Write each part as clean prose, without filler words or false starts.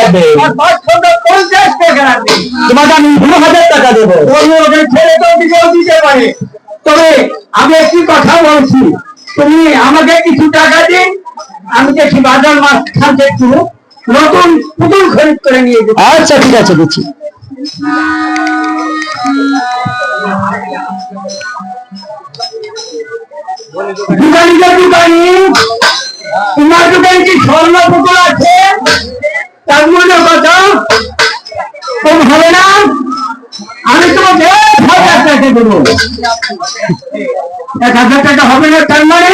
লাগবে? 50 টাকা লাগবে। তোমাকে আমি 2000 টাকা দেবো। ছেলে তো দিতে পারে, তবে আমি একটি কথা বলছি, তুমি আমাকে কিছু টাকা দিন, আমি দেখি বাজার মাছ খাতে একটু নতুন পুতুল খরিদ করে নিয়ে যাবো। আচ্ছা ঠিক আছে, দিচ্ছি। দোকানি, তোমার দোকানে কি স্বর্ণ পুতুল আছে? তার মূল্য কত? কম হবে না? আমি তোমাকে 1000 টাকা দেবো। 1000 টাকা হবে না? তার মানে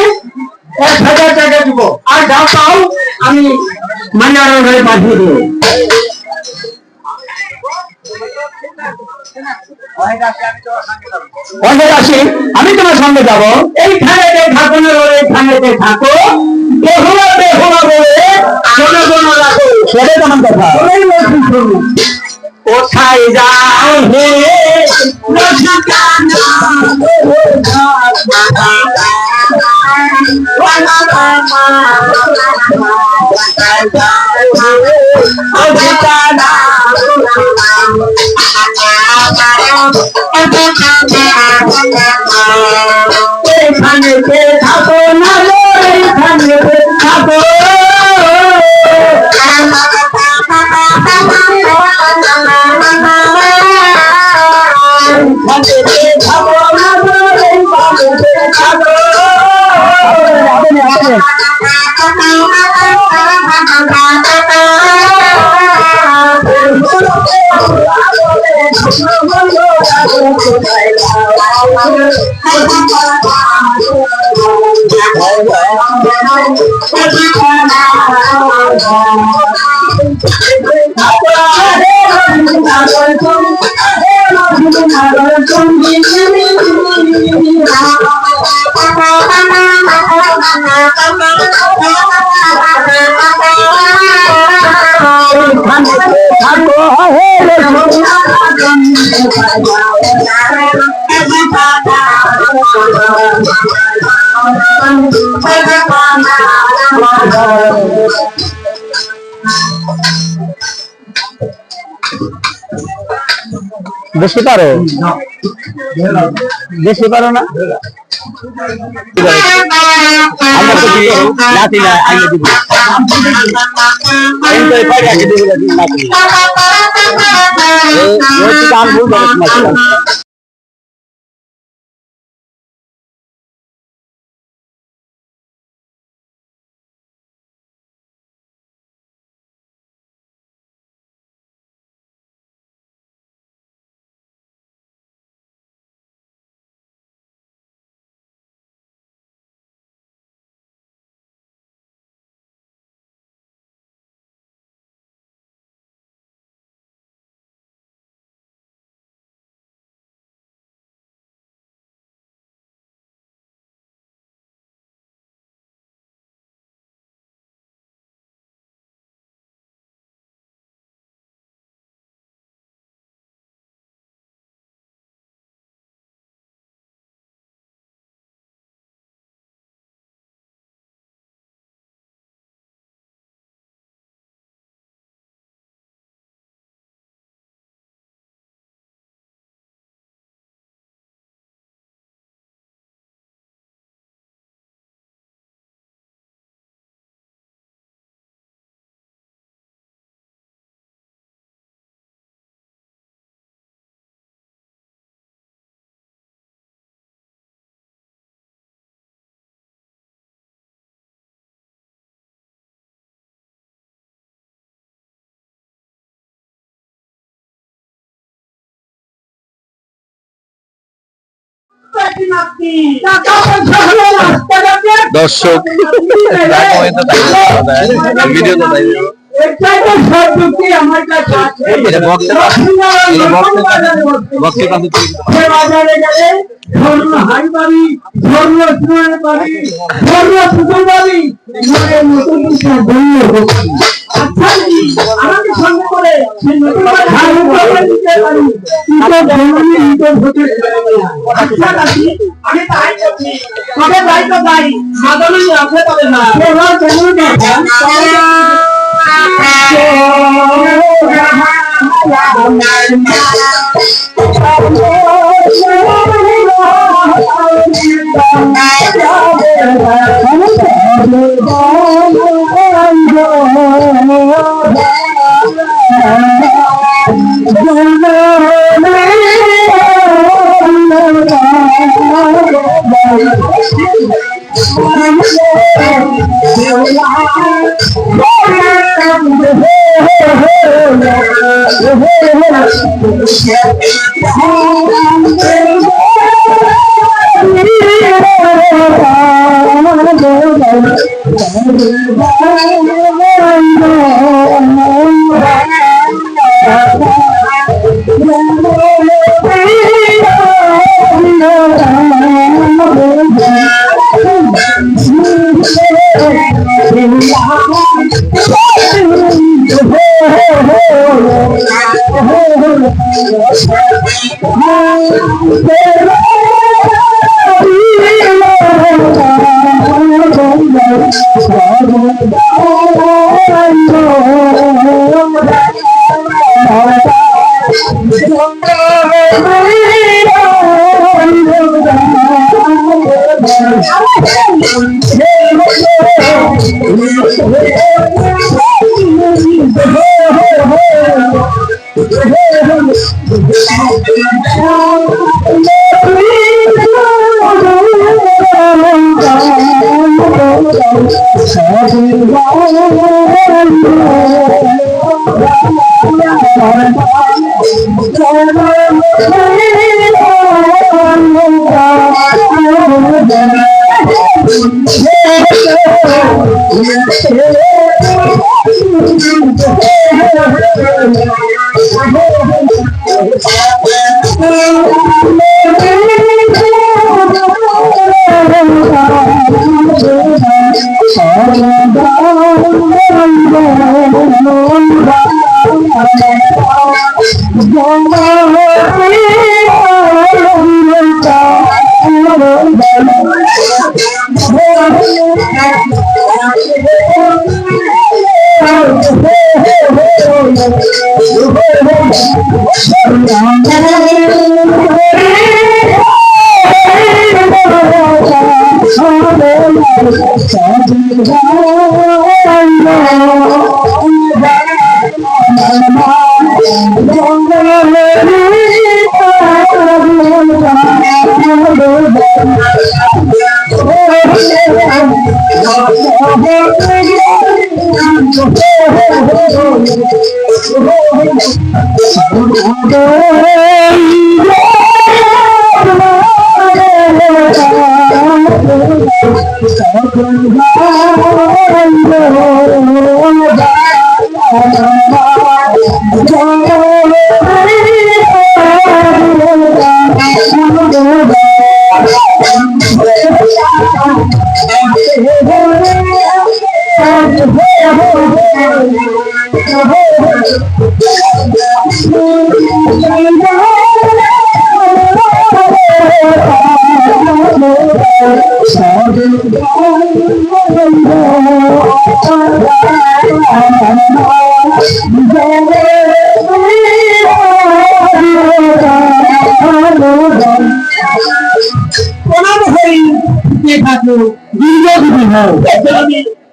1000 টাকা দিব। আর যা পাও আমি মানিয়ার ঘরে পাঠিয়ে দেবো। আমি তোমার সঙ্গে যাবো। এইখানে থাকো না, এইখানে থাকো, বেহুলা বেহুলা বলে শোনো শোনো রাখো। সেটাই তোমার কথা। কোথায় যাও হে এখানে থাকো না, এখানে থাকো। বেশি পারো? বেশি পারো না? দর্শক ভিডিও তো তাই আমাকে সঙ্গে করে আমি তাই করছি, তবে যাই তো যাই সাধারণ আছে তবে না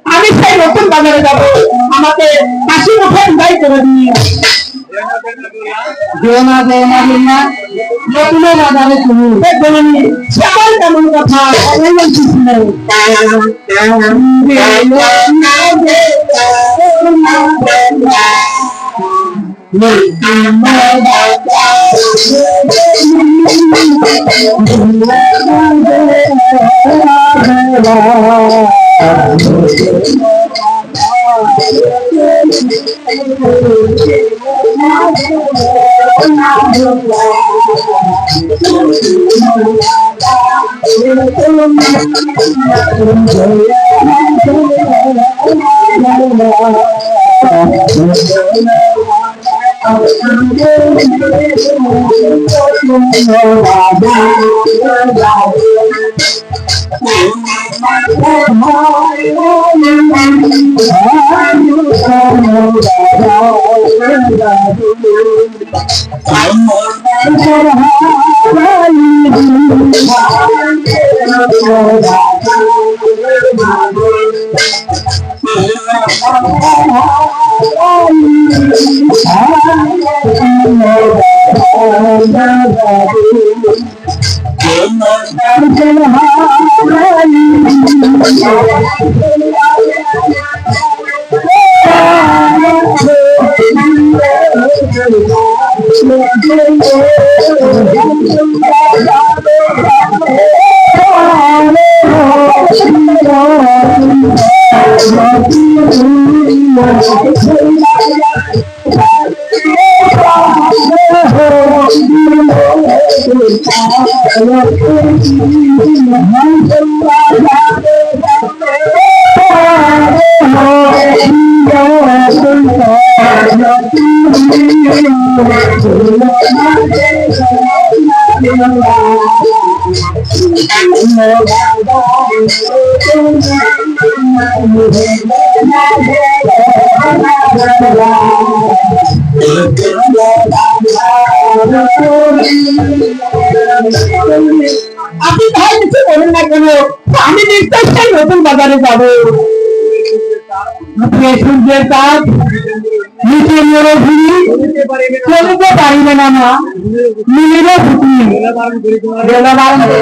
আমি সেই নতুন বাজারে যাবো, আমাকে কাশি মুখের দায়ী করে দিয়ে নতুন বাজারে তুমি সবাই কেমন কথা আপনি ভাই কিছু বলুন না কেন, আমি নিশ্চয়ই নতুন বাজারে যাবো। সূর্যের কাজ নিচে মেরে ঘুরি চলতে পারিবে না, মা মিলিবে ফুটি বেলা বারণ করে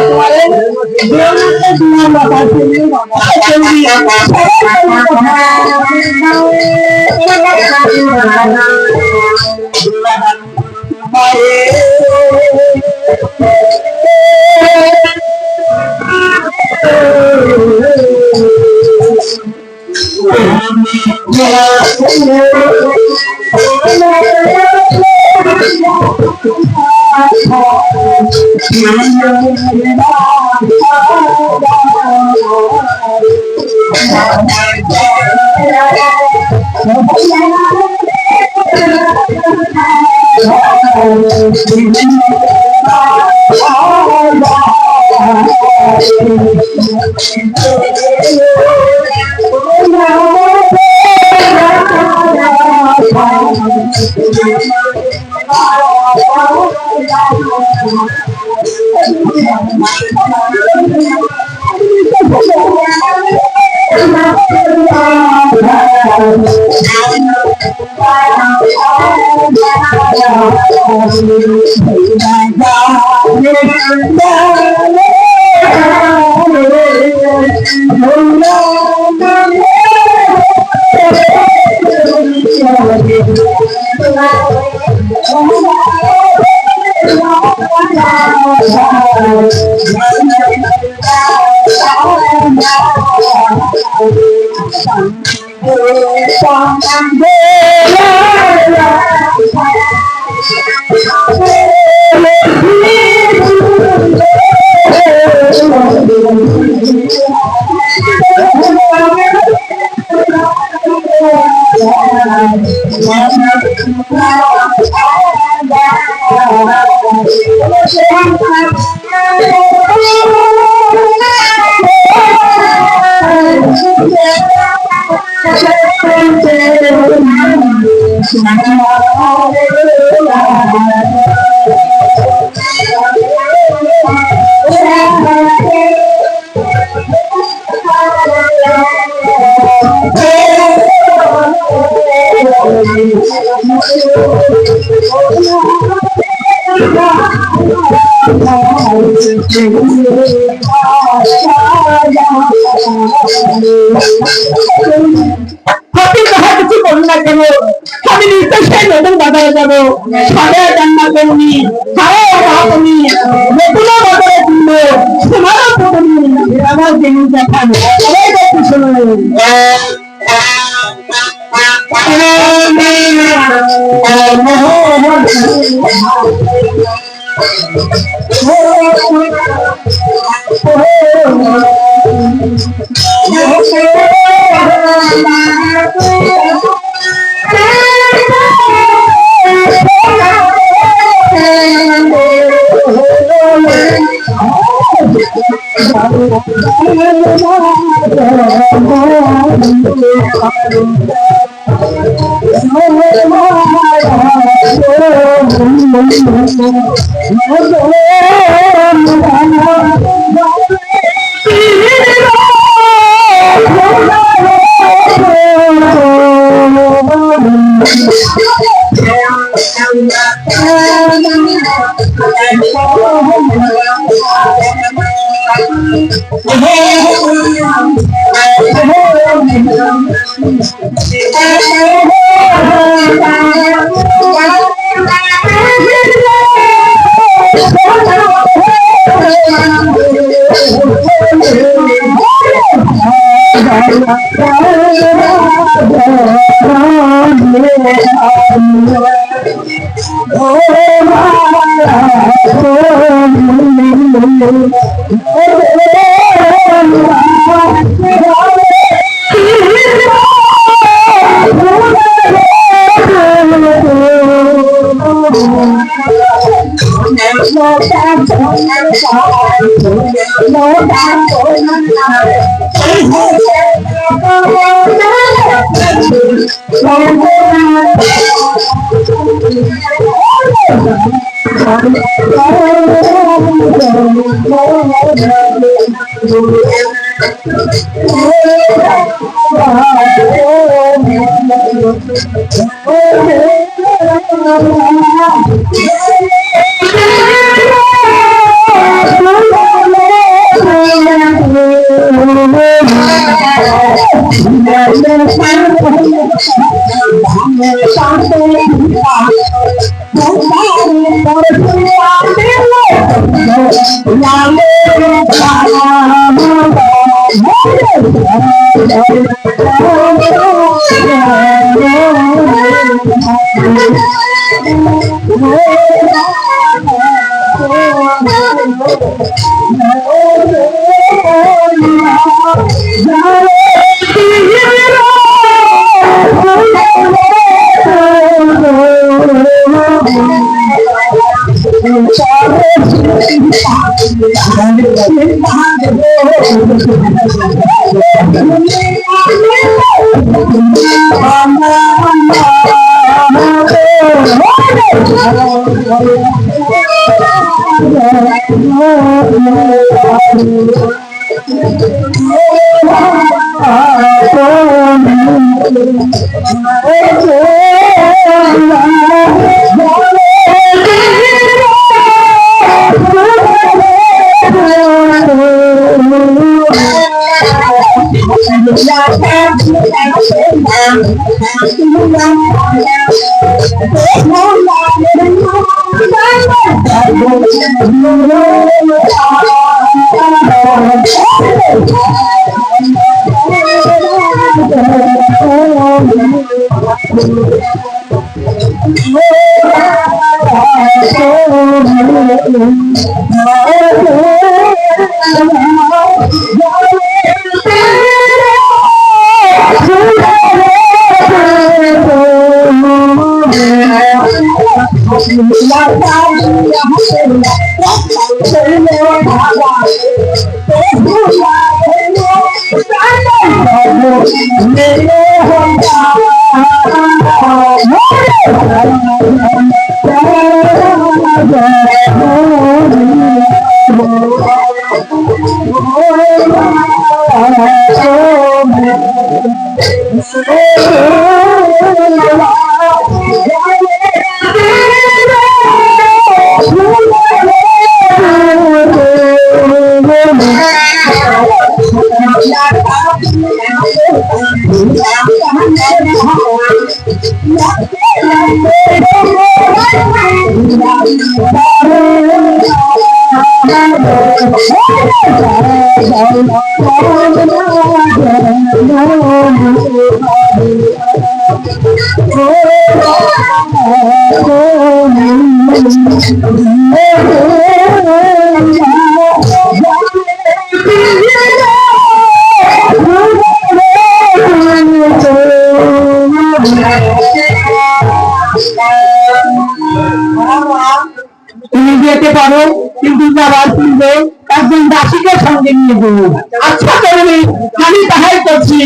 তুমি যেতে পারো কিন্তু যাবার পূর্বে একজন দাসীকে সঙ্গে নিয়ে দেবো। আচ্ছা তবে আমি তাহাই করছি,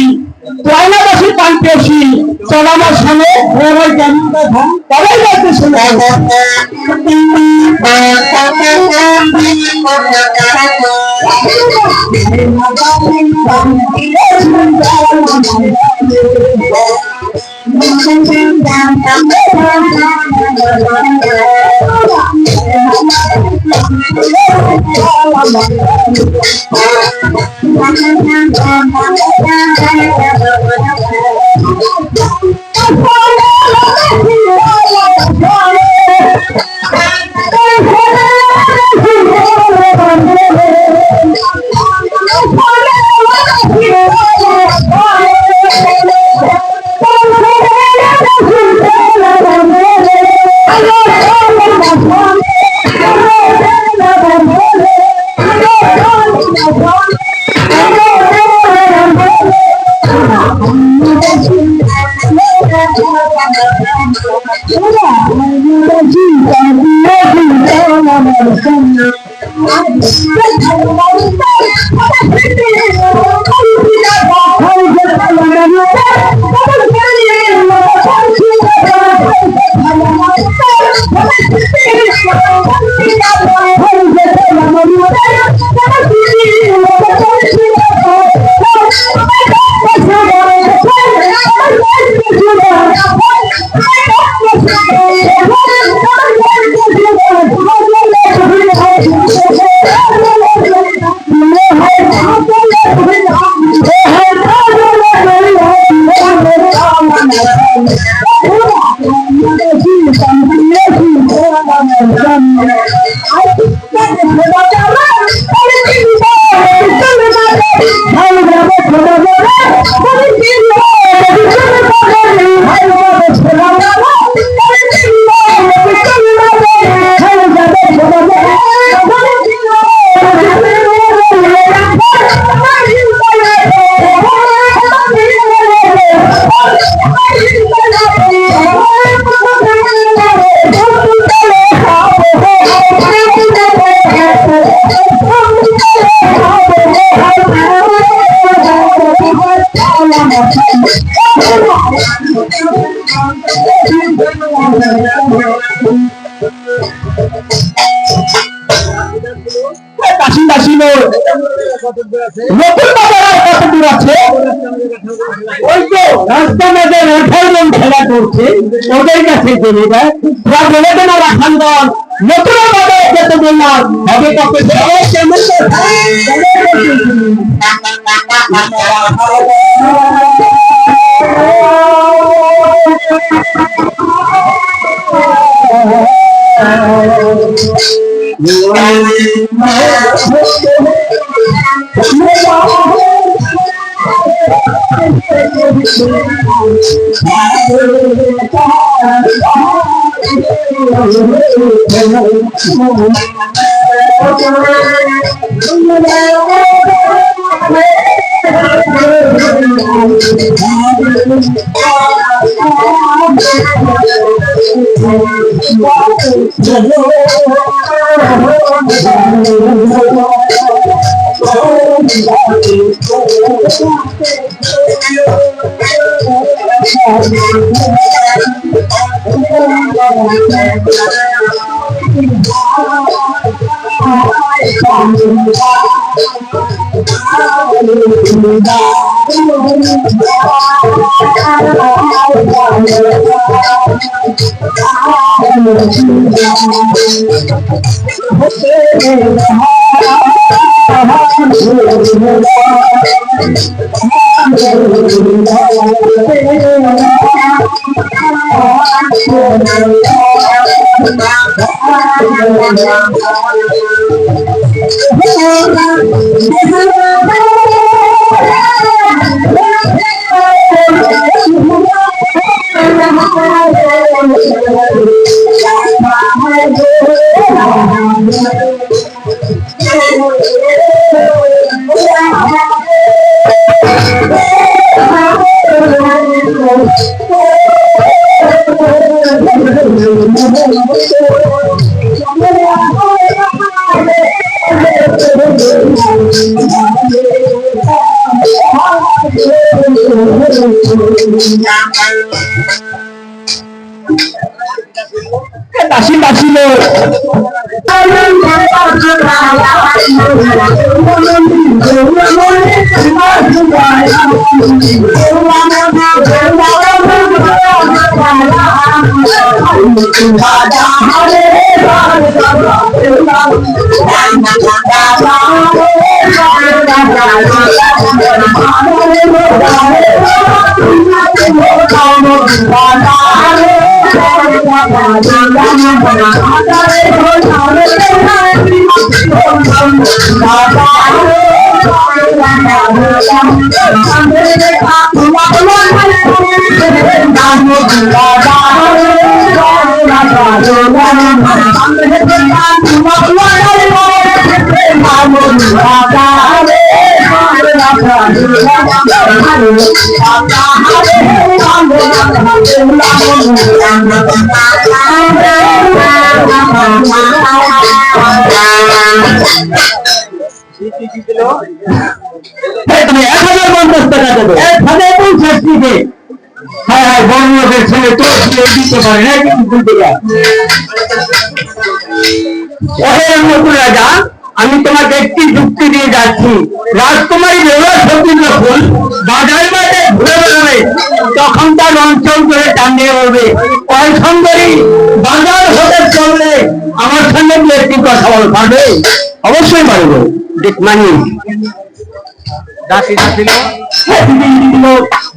পয়লা দাসী পান পেয়েছি, চল আমার সঙ্গে তবেই বলতে শুনে নতুন বাজার কত দূর আছে? ওই তো রাস্তা মাঝে রেফারমেন্ট খেলা করছে, ওদের কাছে চলে যায়। বলে দেন রাখান দল নতুন বাজার যেতে বললাম হবে কত কেমন দাসী দাসী লোক তুমি 1050 টাকা দেবে 1050 দিবে। হ্যাঁ হ্যাঁ বড় লোকের ছেলে তো দিতে পারে না কিন্তু বলতে যায় রাজা আমি তোমাকে একটি যুক্তি দিয়ে যাচ্ছি রাজকুমারী বেরোয় সত্যি যখন বাজার বাজারে ঘুরে বেড়াবে তখন তার অঞ্চল করে টানিয়ে উঠবে ওই সুন্দরী বাজার হতে চললে আমার সঙ্গে দু একটি কথা বল পারবে? অবশ্যই পারবো মানি দাসী দাসী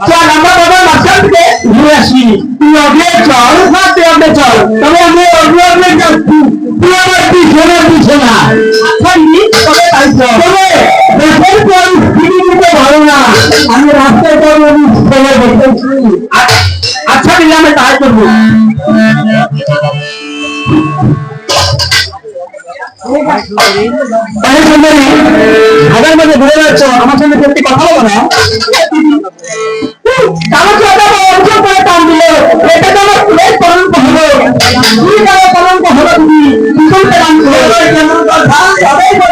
চল আমরা বাবা মাস্টার থেকে ঘুরে আসি তুই অগ্রে চল না তুই অগ্রে চল তবে আমি অগ্রে অগ্রে যাচ্ছি তুই আমার পিছনে পিছনে তবে তাই তবে দেশের পরিস্থিতি নিতে ভালো না আমি রাস্তায় পর ছেলে দেখতেছি আচ্ছা দিলে আমি তাই করবো হাজার মাঝে ঘুরে যাচ্ছ আমার সঙ্গে সত্যি কথা বলো না কারো কথা অর্জন করে টান দিল এটা তো আমার খুবই কলঙ্ক হলো দুই টাকা কলঙ্ক হলো তুমি শুনতে টান দিল কেমন কথা সবাই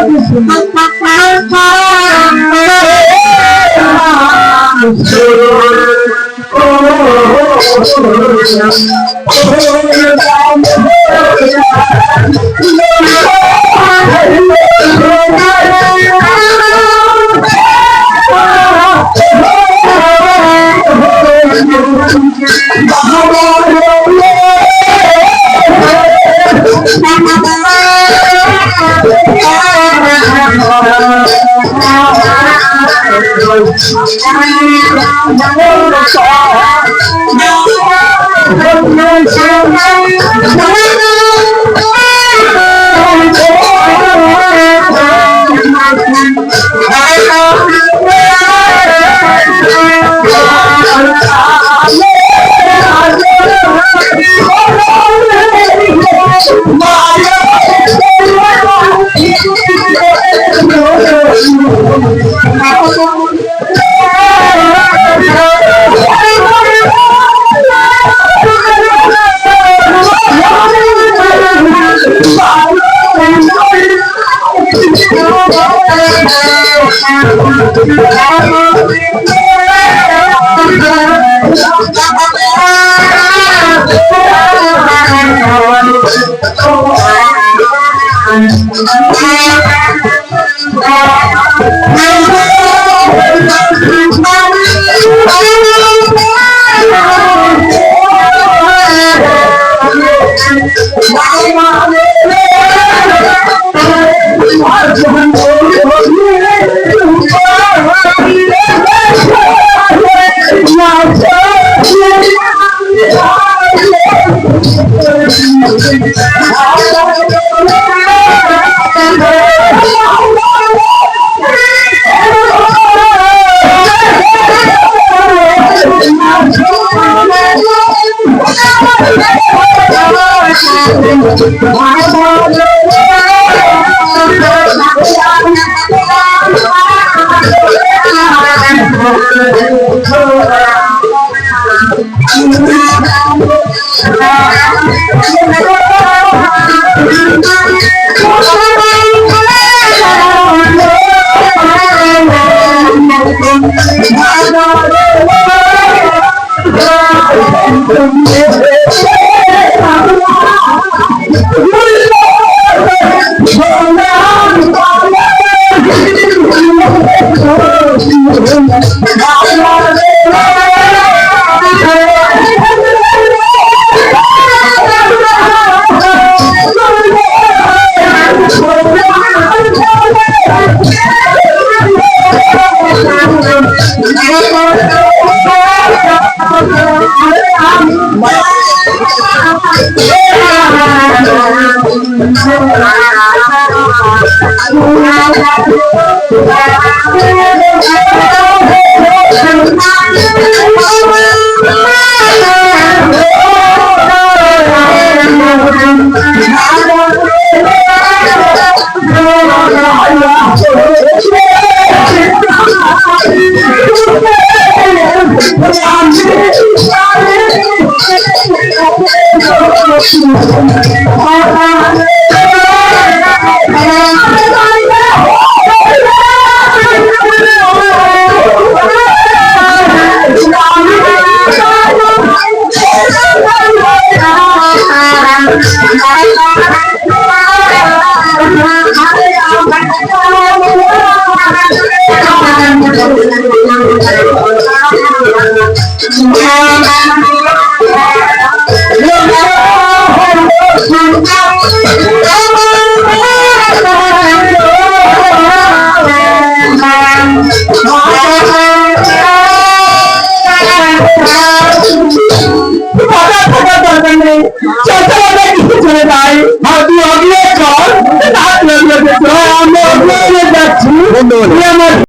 আমার